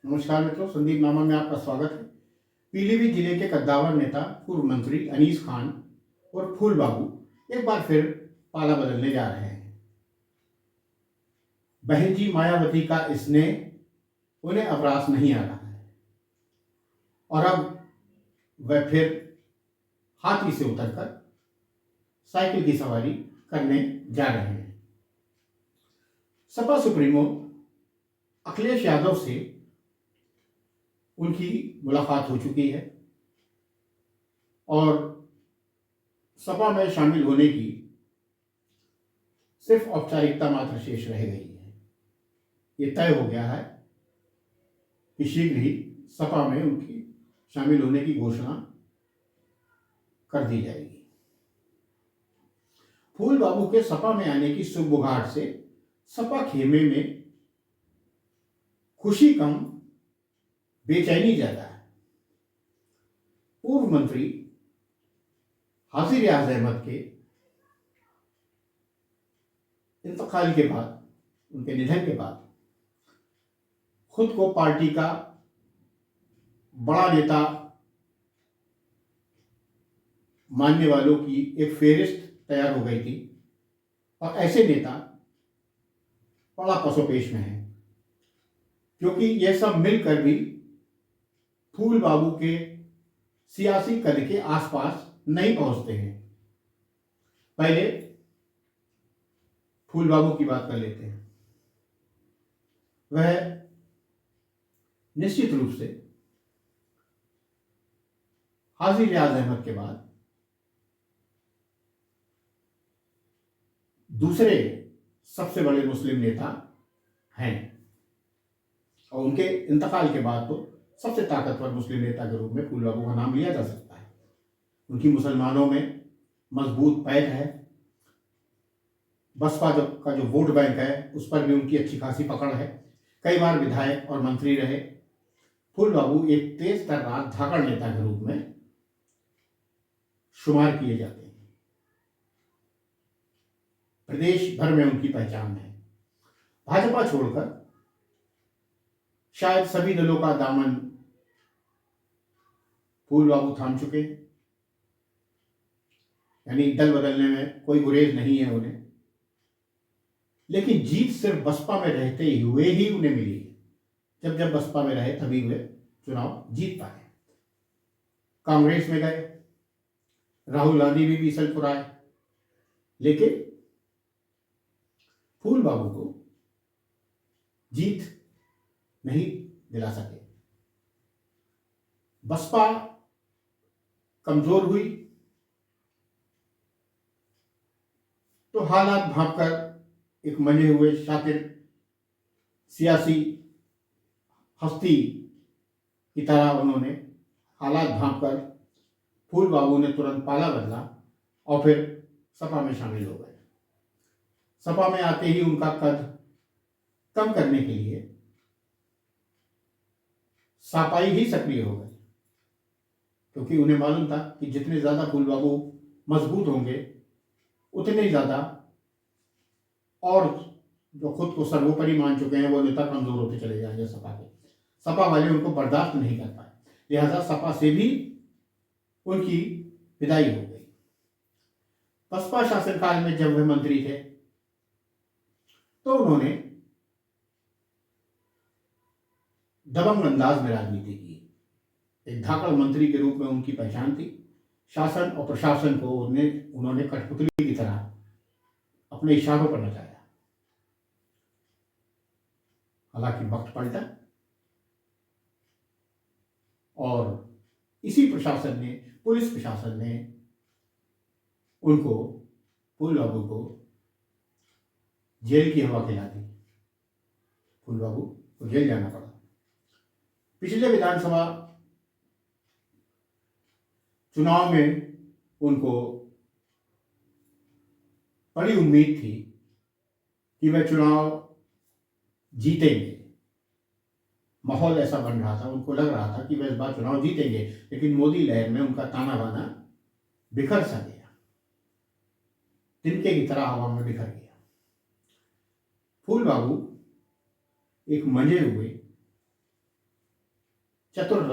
नमस्कार मित्रों, संदीप नामा में आपका स्वागत है। पीलीभीत जिले के कद्दावर नेता पूर्व मंत्री अनीस खान और फूल बाबू एक बार फिर पाला बदलने जा रहे हैं। बहन जी मायावती का स्नेह उन्हें अब रास नहीं आ रहा है और अब वह फिर हाथी से उतरकर साइकिल की सवारी करने जा रहे हैं। सपा सुप्रीमो अखिलेश यादव से उनकी मुलाकात हो चुकी है और सपा में शामिल होने की सिर्फ औपचारिकता मात्र शेष रह गई है। ये तय हो गया है कि शीघ्र ही सपा में उनकी शामिल होने की घोषणा कर दी जाएगी। फूल बाबू के सपा में आने की सुगबुगाहट से सपा खेमे में खुशी कम बेचैनी ज्यादा है। पूर्व मंत्री हाजी रियाज अहमद के इंतकाल के बाद, उनके निधन के बाद खुद को पार्टी का बड़ा नेता मानने वालों की एक फेहरिस्त तैयार हो गई थी और ऐसे नेता बड़ा पसोपेश में है, क्योंकि यह सब मिलकर भी फूल बाबू के सियासी कद के आसपास नहीं पहुंचते हैं। पहले फूल बाबू की बात कर लेते हैं। वह निश्चित रूप से हाजी रियाज अहमद के बाद दूसरे सबसे बड़े मुस्लिम नेता हैं और उनके इंतकाल के बाद तो सबसे ताकतवर मुस्लिम नेता के रूप में फूल बाबू का नाम लिया जा सकता है। उनकी मुसलमानों में मजबूत पैठ है। बसपा का जो वोट बैंक है उस पर भी उनकी अच्छी खासी पकड़ है। कई बार विधायक और मंत्री रहे। फूल बाबू एक तेज तर्रार धाकड़ नेता के रूप में शुमार किए जाते हैं। प्रदेश भर में उनकी पहचान है। भाजपा छोड़कर शायद सभी दलों का दामन फूल बाबू थाम चुके हैं, यानी दल बदलने में कोई गुरेज नहीं है उन्हें। लेकिन जीत सिर्फ बसपा में रहते हुए ही उन्हें मिली है। जब बसपा में रहे तभी वे चुनाव जीत पाए। कांग्रेस में गए, राहुल गांधी भी बीसल फुराए, लेकिन फूल बाबू को जीत नहीं दिला सके। बसपा कमजोर हुई तो हालात भांपकर एक मने हुए शातिर सियासी हस्ती की तरह उन्होंने हालात भांपकर फूल बाबू ने तुरंत पाला बदला और फिर सपा में शामिल हो गए। सपा में आते ही उनका कद कम करने के लिए सपाई ही सक्रिय हो गए, क्योंकि उन्हें मालूम था कि जितने ज्यादा फूल बाबू मजबूत होंगे उतने ही ज्यादा और जो खुद को सर्वोपरि मान चुके हैं वो नेता कमजोर होते चले जाएंगे सपा के। सपा वाले उनको बर्दाश्त नहीं कर पाए, लिहाजा सपा से भी उनकी विदाई हो गई। बसपा शासनकाल में जब वे मंत्री थे तो उन्होंने दबंग अंदाज में राजनीति की। एक धाकड़ मंत्री के रूप में उनकी पहचान थी। शासन और प्रशासन को उन्होंने कठपुतली की तरह अपने इशारों पर नचाया। हालांकि वक्त पलटा और इसी प्रशासन ने, पुलिस प्रशासन ने उनको, फूल बाबू को जेल की हवा खिला दी। फूल बाबू को जेल जाना पड़ा। पिछले विधानसभा चुनाव में उनको बड़ी उम्मीद थी कि वह चुनाव जीतेंगे। माहौल ऐसा बन रहा था, उनको लग रहा था कि वह इस बार चुनाव जीतेंगे, लेकिन मोदी लहर में उनका ताना बाना बिखर सा गया, तिनके की तरह हवा में बिखर गया। फूल बाबू एक मंजे हुए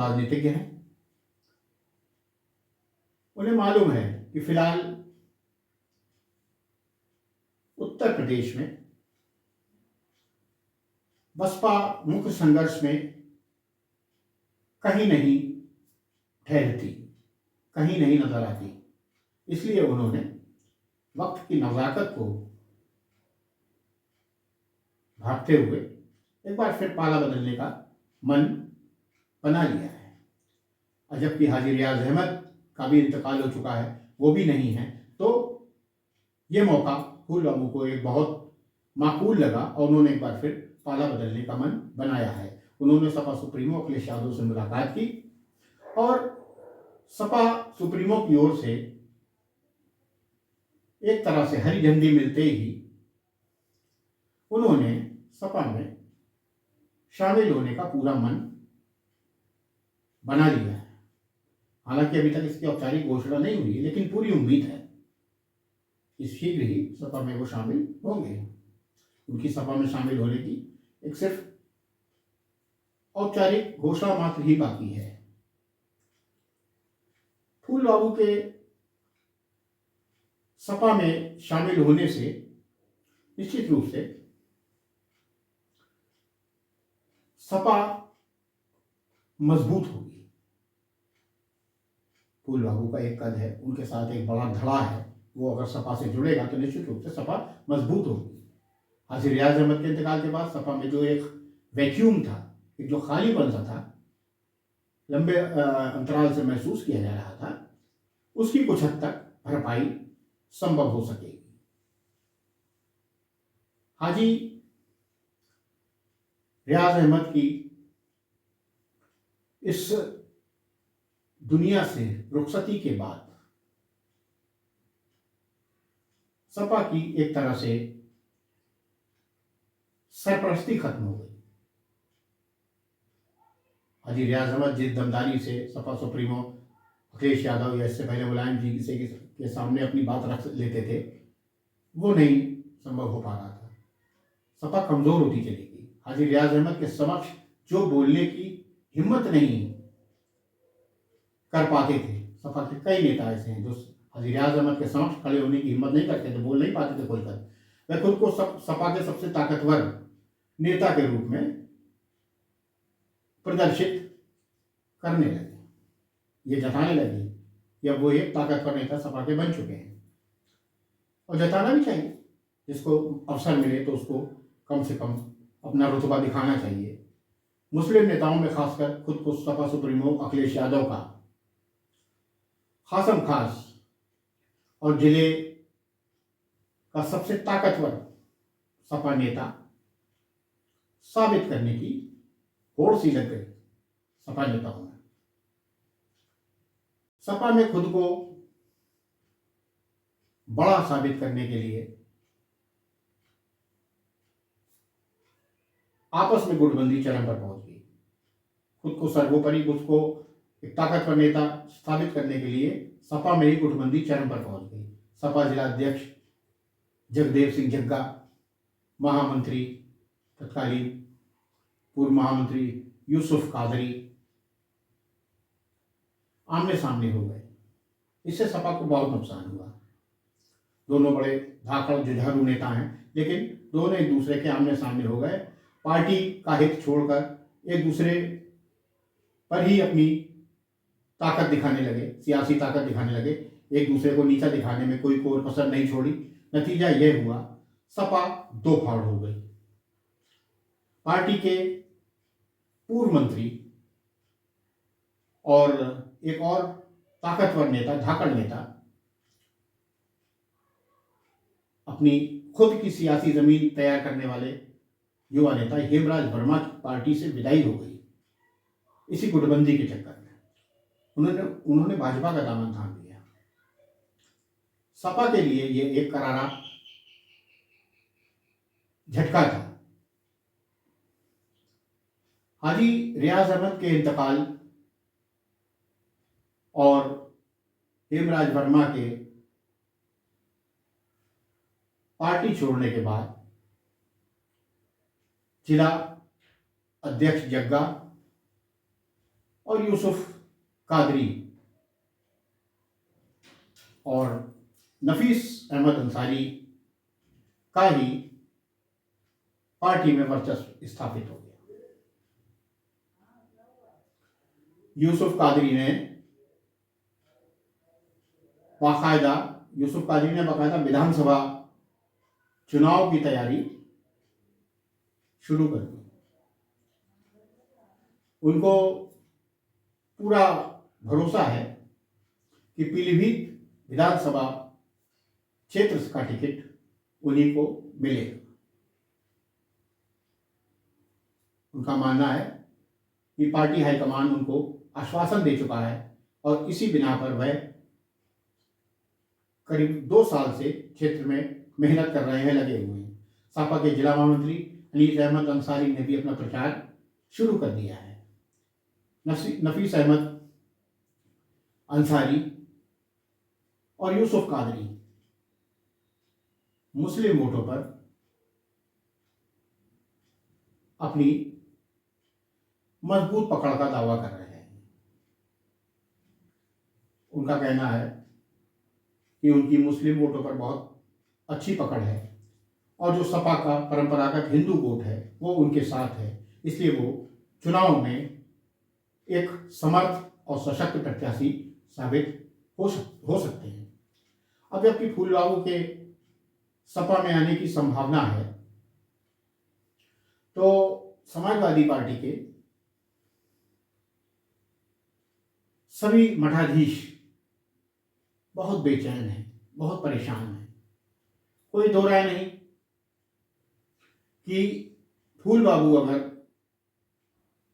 राजनीतिज्ञ हैं। उन्हें मालूम है कि फिलहाल उत्तर प्रदेश में बसपा मुख्य संघर्ष में कहीं नहीं ठहरती, कहीं नहीं नजर आती। इसलिए उन्होंने वक्त की नज़ाकत को भागते हुए एक बार फिर पाला बदलने का मन बना लिया है। और जबकि हाजी रियाज अहमद का भी इंतकाल हो चुका है, वो भी नहीं है, तो ये मौका फूल बाबू को एक बहुत माकूल लगा और उन्होंने एक बार फिर पाला बदलने का मन बनाया है। उन्होंने सपा सुप्रीमो अखिलेश यादव से मुलाकात की और सपा सुप्रीमो की ओर से एक तरह से हरी झंडी मिलते ही उन्होंने सपा में शामिल होने का पूरा मन बना लिया है। हालांकि अभी तक इसकी औपचारिक घोषणा नहीं हुई है, लेकिन पूरी उम्मीद है कि शीघ्र ही सपा में वो शामिल होंगे। उनकी सपा में शामिल होने की एक सिर्फ औपचारिक घोषणा मात्र ही बाकी है। फूल बाबू के सपा में शामिल होने से निश्चित रूप से सपा मजबूत होगी। फूल बाबू का एक कद है, उनके साथ एक बड़ा धड़ा है, वो अगर सपा से जुड़ेगा तो निश्चित रूप से सपा मजबूत होगी। हाजी रियाज अहमद के इंतकाल के बाद सपा में जो एक वैक्यूम था, एक जो खालीपन सा था, लंबे अंतराल से महसूस किया जा रहा था, उसकी कुछ हद तक भरपाई संभव हो सकेगी। हाजी रियाज अहमद की इस दुनिया से रुखसती के बाद सपा की एक तरह से सरपरस्ती खत्म हो गई। हाजी रियाज अहमद जिस दमदारी से सपा सुप्रीमो अखिलेश यादव या इससे पहले मुलायम जी के सामने अपनी बात रख लेते थे, वो नहीं संभव हो पा रहा था। सपा कमजोर होती चली गई। हाजी रियाज अहमद के समक्ष जो बोलने की हिम्मत नहीं कर पाते थे, सपा के कई नेता ऐसे हैं जो हाजी रियाज अहमद के समक्ष खड़े होने की हिम्मत नहीं करते थे, बोल नहीं पाते थे खुलकर। वह खुद को सपा के सबसे ताकतवर नेता के रूप में प्रदर्शित करने लगे, ये जताने लगे कि अब वो एक ताकतवर नेता सपा के बन चुके हैं। और जताना भी चाहिए, जिसको अवसर मिले तो उसको कम से कम अपना रुतबा दिखाना चाहिए। मुस्लिम नेताओं में खासकर खुद को सपा सुप्रीमो अखिलेश यादव का खासम खास और जिले का सबसे ताकतवर सपा नेता साबित करने की होड़ सी लग गई सपा नेताओं में। सपा में खुद को बड़ा साबित करने के लिए आपस में गुटबंदी चरम पर पहुंच गई। खुद को सर्वोपरि, खुद को एक ताकतवर नेता स्थापित करने के लिए सपा में ही गुटबंदी चरम पर पहुंच गई। सपा जिला अध्यक्ष जगदेव सिंह जग्गा, महामंत्री तत्कालीन पूर्व महामंत्री यूसुफ कादरी आमने सामने हो गए। इससे सपा को बहुत नुकसान हुआ। दोनों बड़े धाकड़ जुझारू नेता हैं, लेकिन दोनों एक दूसरे के आमने सामने हो गए। पार्टी का हित छोड़कर एक दूसरे पर ही अपनी ताकत दिखाने लगे, सियासी ताकत दिखाने लगे। एक दूसरे को नीचा दिखाने में कोई कोर कसर नहीं छोड़ी। नतीजा यह हुआ, सपा दो फाड़ हो गई। पार्टी के पूर्व मंत्री और एक और ताकतवर नेता, धाकड़ नेता, अपनी खुद की सियासी जमीन तैयार करने वाले युवा नेता हेमराज वर्मा की पार्टी से विदाई हो गई। इसी गुटबंदी के चक्कर में उन्होंने भाजपा का दामन थाम लिया। सपा के लिए ये एक करारा झटका था। हाजी रियाज अहमद के इंतकाल और हेमराज वर्मा के पार्टी छोड़ने के बाद जिला अध्यक्ष जग्गा और यूसुफ कादरी और नफीस अहमद अंसारी का ही पार्टी में वर्चस्व स्थापित हो गया। यूसुफ कादरी ने बाकायदा विधानसभा चुनाव की तैयारी शुरू कर दी। उनको पूरा भरोसा है कि पीलीभीत विधानसभा क्षेत्र का टिकट उन्हीं को मिलेगा। उनका मानना है कि पार्टी हाईकमान उनको आश्वासन दे चुका है और इसी बिना पर वह करीब 2 साल से क्षेत्र में मेहनत कर रहे हैं, लगे हुए हैं। सपा के जिला महामंत्री अनीस अहमद अंसारी ने भी अपना प्रचार शुरू कर दिया है। नफीस अहमद अंसारी और यूसुफ कादरी मुस्लिम वोटों पर अपनी मजबूत पकड़ का दावा कर रहे हैं। उनका कहना है कि उनकी मुस्लिम वोटों पर बहुत अच्छी पकड़ है और जो सपा का परंपरागत हिंदू वोट है वो उनके साथ है, इसलिए वो चुनाव में एक समर्थ और सशक्त प्रत्याशी साबित हो सकते हैं। अब जबकि फूल बाबू के सपा में आने की संभावना है, तो समाजवादी पार्टी के सभी मठाधीश बहुत बेचैन हैं, बहुत परेशान हैं। कोई दो राय नहीं कि फूल बाबू अगर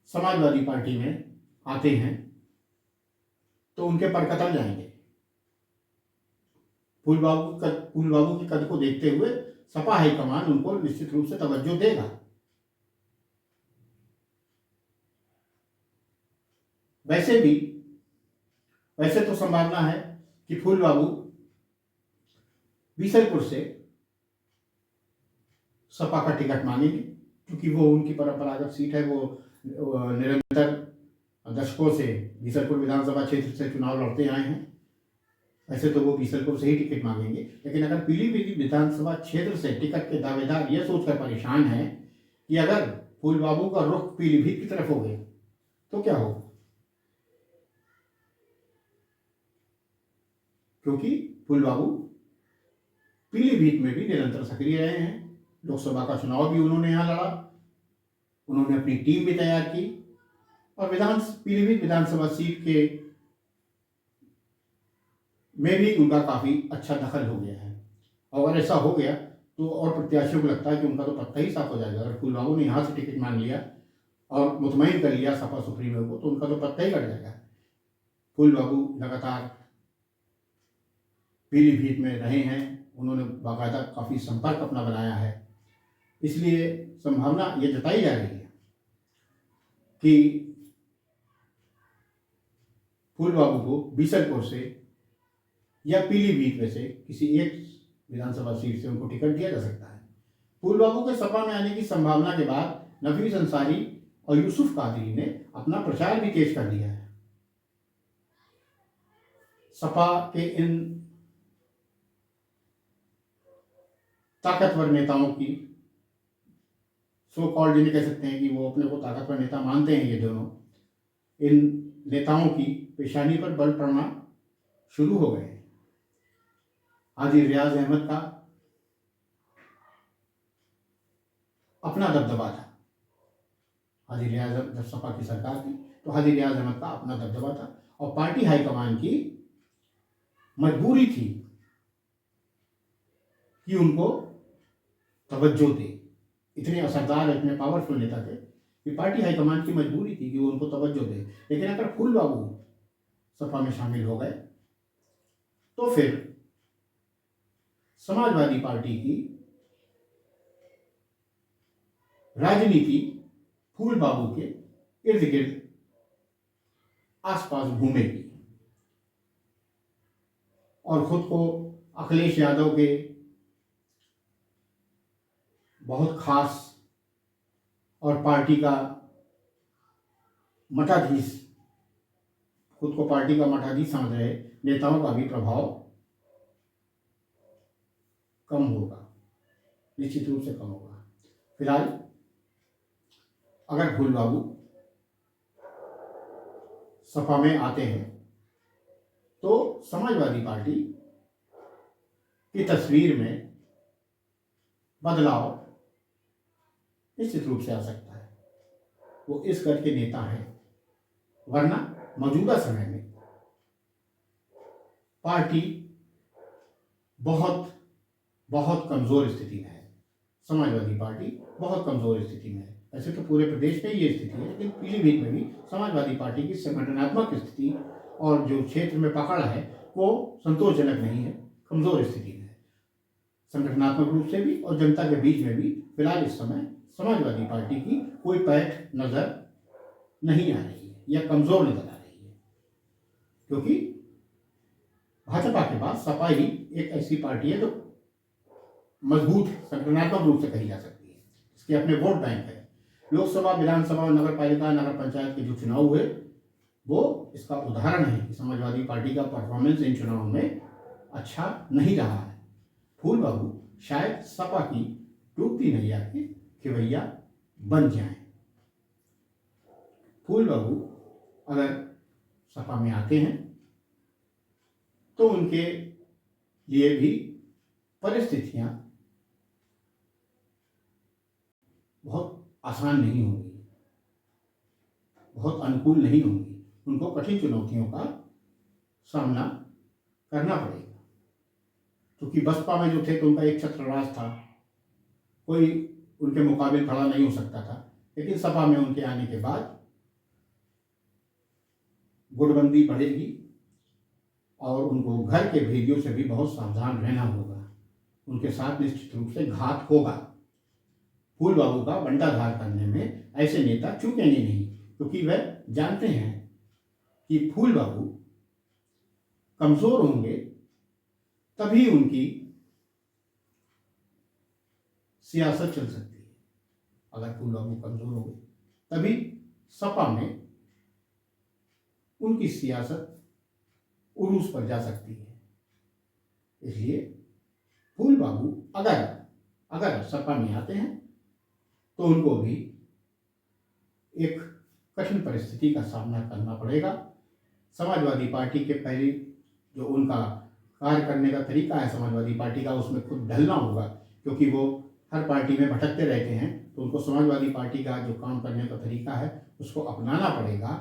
समाजवादी पार्टी में आते हैं तो उनके पर कतल जाएंगे। फूल बाबू के कद को देखते हुए सपा हाईकमान उनको निश्चित रूप से तवज्जो देगा। वैसे तो संभावना है कि फूल बाबू बीसलपुर से सपा का टिकट मांगेंगे, क्योंकि वो उनकी परंपरागत सीट है। वो निरंतर दशकों से बीसलपुर विधानसभा क्षेत्र से चुनाव लड़ते आए हैं। वैसे तो वो बीसलपुर से ही टिकट मांगेंगे, लेकिन अगर पीलीभीत विधानसभा क्षेत्र से टिकट के दावेदार यह सोचकर परेशान हैं कि अगर फूल बाबू का रुख पीलीभीत की तरफ हो गया तो क्या होगा, क्योंकि फूल बाबू पीलीभीत में भी निरंतर सक्रिय रहे हैं। लोकसभा का चुनाव भी उन्होंने यहाँ लड़ा, उन्होंने अपनी टीम भी तैयार की और पीलीभीत विधानसभा सीट के में भी उनका काफ़ी अच्छा दखल हो गया है। और अगर ऐसा हो गया तो और प्रत्याशियों को लगता है कि उनका तो पत्ता ही साफ हो जाएगा। अगर फूल बाबू ने यहाँ से टिकट मांग लिया और मुतमईन कर लिया सपा सुप्रीमो को, तो उनका तो पत्ता ही कट जाएगा। फूल बाबू लगातार पीलीभीत में रहे हैं, उन्होंने बाकायदा काफ़ी संपर्क अपना बनाया है, इसलिए संभावना ये जताई जा रही है कि फूल बाबू को बीसलपुर से या पीलीभीत में से किसी एक विधानसभा सीट से उनको टिकट दिया जा सकता है। फूल बाबू के सपा में आने की संभावना के बाद नफीस अंसारी और यूसुफ कादरी ने अपना प्रचार भी तेज कर दिया है। सपा के इन ताकतवर नेताओं की, सो कॉल्ड जिन्हें कह सकते हैं कि वो अपने को ताकतवर नेता मानते हैं, ये दोनों, इन नेताओं की पेशानी पर बल पड़ना शुरू हो गए हैं। हाजी रियाज अहमद का अपना दबदबा था। हाजी रियाज, जब सपा की सरकार थी तो हाजी रियाज अहमद का अपना दबदबा था और पार्टी हाईकमान की मजबूरी थी कि उनको तवज्जो दे। इतने असरदार, इतने पावरफुल नेता थे कि पार्टी हाईकमान की मजबूरी थी कि वो उनको तवज्जो दे। लेकिन अगर फूल बाबू सपा में शामिल हो गए तो फिर समाजवादी पार्टी की राजनीति फूल बाबू के इर्द गिर्द आसपास घूमेगी और खुद को अखिलेश यादव के बहुत खास और पार्टी का मठाधीश खुद को पार्टी का मठाधीश समझ रहे नेताओं का भी प्रभाव कम होगा, निश्चित रूप से कम होगा। फिलहाल अगर फूल बाबू सपा में आते हैं तो समाजवादी पार्टी की तस्वीर में बदलाव निश्चित रूप से आ सकता है। वो इस कद के नेता हैं, वरना मौजूदा समय में पार्टी बहुत बहुत कमजोर स्थिति में है। समाजवादी पार्टी बहुत कमजोर स्थिति में है। ऐसे तो पूरे प्रदेश में ये स्थिति है, लेकिन पीलीभीत में भी समाजवादी पार्टी की संगठनात्मक स्थिति और जो क्षेत्र में पकड़ है वो संतोषजनक नहीं है, कमजोर स्थिति में है। संगठनात्मक रूप से भी और जनता के बीच में भी फिलहाल इस समय समाजवादी पार्टी की कोई पैठ नजर नहीं आ रही है या कमजोर नजर आ रही है, क्योंकि भाजपा के बाद सपा ही एक ऐसी पार्टी है जो मजबूत संगठनात्मक रूप से कही जा सकती है। इसके अपने वोट बैंक है। लोकसभा, विधानसभा, नगर पालिका, नगर पंचायत के जो चुनाव हुए वो इसका उदाहरण है कि समाजवादी पार्टी का परफॉर्मेंस इन चुनावों में अच्छा नहीं रहा है। फूल बाबू शायद सपा की डूबती नैया के खेवैया बन जाएं। फूल बाबू अगर सपा में आते हैं तो उनके लिए भी परिस्थितियां बहुत आसान नहीं होंगी, बहुत अनुकूल नहीं होंगी। उनको कठिन चुनौतियों का सामना करना पड़ेगा, क्योंकि बसपा में जो थे तो उनका एक छत्र राज था, कोई उनके मुकाबले खड़ा नहीं हो सकता था। लेकिन सपा में उनके आने के बाद गुटबंदी बढ़ेगी और उनको घर के भेदियों से भी बहुत सावधान रहना होगा। उनके साथ निश्चित रूप से घात होगा। फूल बाबू का बंटाधार करने में ऐसे नेता चूकेंगे नहीं, क्योंकि वह जानते हैं कि फूल बाबू कमजोर होंगे तभी उनकी सियासत चल सकती है। अगर फूल बाबू कमजोर होंगे तभी सपा में उनकी सियासत उरूज पर जा सकती है। इसलिए फूल बाबू अगर सपा में आते हैं तो उनको भी एक कठिन परिस्थिति का सामना करना पड़ेगा। समाजवादी पार्टी के पहले जो उनका कार्य करने का तरीका है समाजवादी पार्टी का, उसमें खुद ढलना होगा, क्योंकि वो हर पार्टी में भटकते रहते हैं। तो उनको समाजवादी पार्टी का जो काम करने का तरीका है उसको अपनाना पड़ेगा।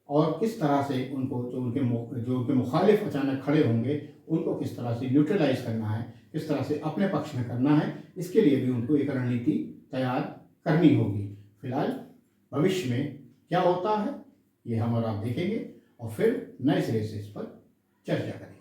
और किस तरह से उनको जो उनके मुखालिफ अचानक खड़े होंगे उनको किस तरह से न्यूट्रलाइज करना है, किस तरह से अपने पक्ष में करना है, इसके लिए भी उनको एक रणनीति तैयार करनी होगी। फिलहाल भविष्य में क्या होता है ये हम और आप देखेंगे और फिर नए सिरे से इस पर चर्चा करेंगे।